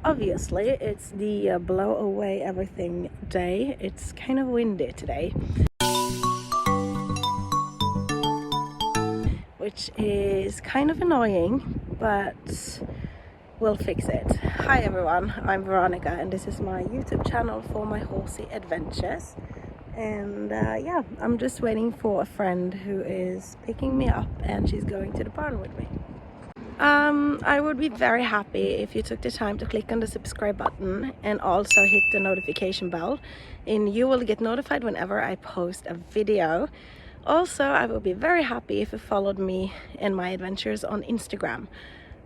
obviously it's the blow away everything day. It's kind of windy today, which is kind of annoying, but we'll fix it. Hi everyone, I'm Veronica and this is my YouTube channel for my horsey adventures. And yeah, I'm just waiting for a friend who is picking me up and she's going to the barn with me. I would be very happy if you took the time to click on the subscribe button and also hit the notification bell, and you will get notified whenever I post a video. Also, I would be very happy if you followed me and my adventures on Instagram.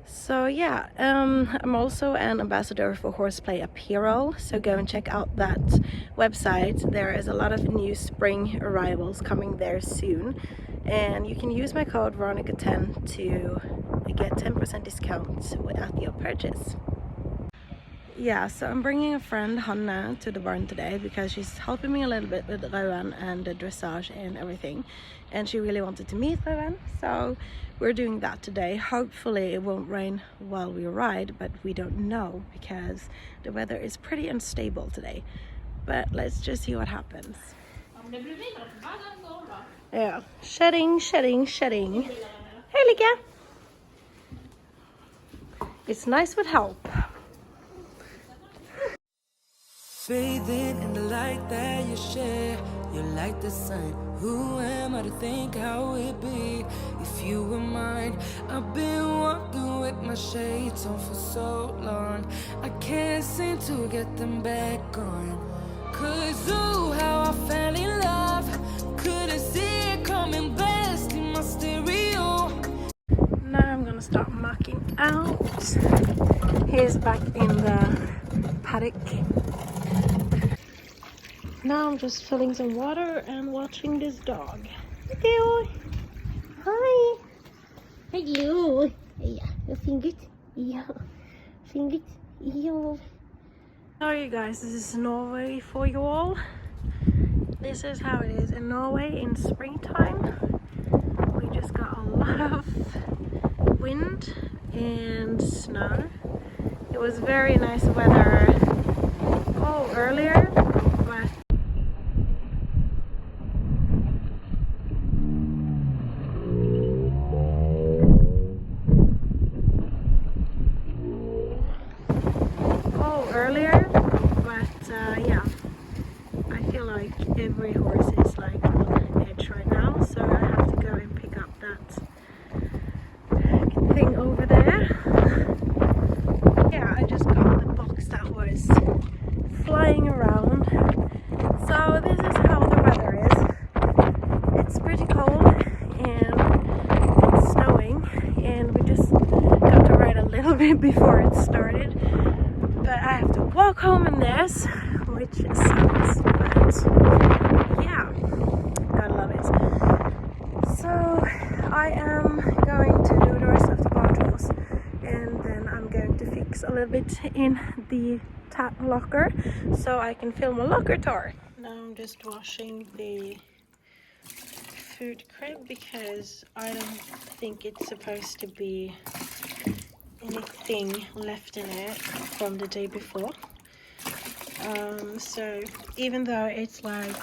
So yeah, I'm also an ambassador for Horseplay Apparel, so go and check out that website. There is a lot of new spring arrivals coming there soon, and you can use my code Veronica10 to get 10% discount at your purchase. Yeah, so I'm bringing a friend, Hanna, to the barn today because she's helping me a little bit with Rauen and the dressage and everything, and she really wanted to meet Rauen, so we're doing that today. Hopefully it won't rain while we ride, but we don't know because the weather is pretty unstable today. But let's just see what happens. Yeah, shedding. Hey Lika! It's nice with help. Bathing in the light that you share, you're like the sun. Who am I to think how it'd be if you were mine? I've been walking with my shades on for so long, I can't seem to get them back on. 'Cause ooh, how I fell in love, couldn't see it coming, best in my stereo. Now I'm gonna start mucking out. He's back in the paddock. Now I'm just filling some water and watching this dog. Hello. Hi. Hello. Yeah, fingret. Yeah. Fingret. Yeah. Sorry guys, this is Norway for you all. This is how it is in Norway in springtime. We just got a lot of wind and snow. It was very nice weather earlier, but yeah, I feel like every horse is like on edge right now, so I have to go and pick up that thing over there. Yeah, I just got the box that was flying around. So this is how the weather is. It's pretty cold and it's snowing, and we just got to ride a little bit before it started. But I have to walk home in this, which sucks, but yeah, gotta love it. So I am going to do the rest of the barn tools, and then I'm going to fix a little bit in the tap locker so I can film a locker tour. Now I'm just washing the food crib because I don't think it's supposed to be anything left in it from the day before. So even though it's like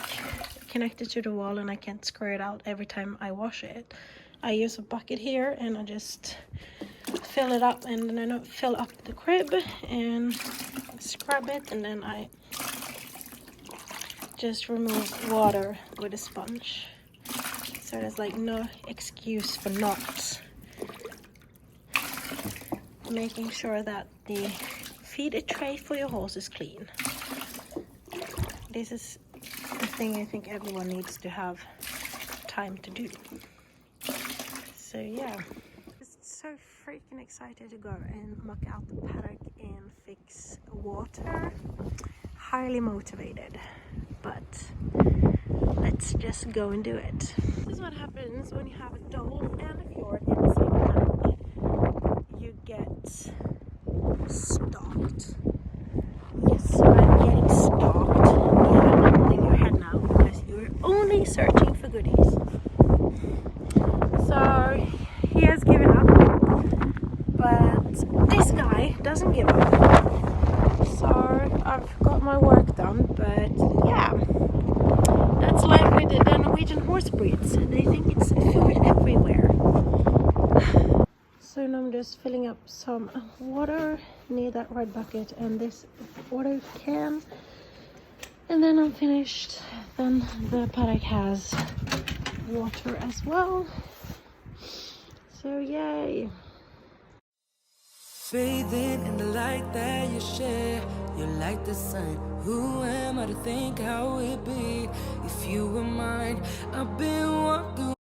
connected to the wall and I can't screw it out every time I wash it, I use a bucket here and I just fill it up, and then I fill up the crib and scrub it, and then I just remove water with a sponge. So there's like no excuse for not making sure that the feed tray for your horse is clean. This is the thing I think everyone needs to have time to do. So yeah, just so freaking excited to go and muck out the paddock and fix water. Highly motivated, but let's just go and do it. This is what happens when you have a Dole and a fjord in the same paddock. You get stalked. Yes, I'm getting stalked. Yeah, I'm holding your head now because you're only searching for goodies. So he has given up, but this guy doesn't give up. I've got my work done, but yeah, that's life with the Norwegian horse breeds. They think it's food everywhere. So now I'm just filling up some water near that red bucket and this water can, and then I'm finished. Then the paddock has water as well, so yay. Bathing in the light that you share, you're like the sun. Who am I to think how it be? If you were mine, I've been walking.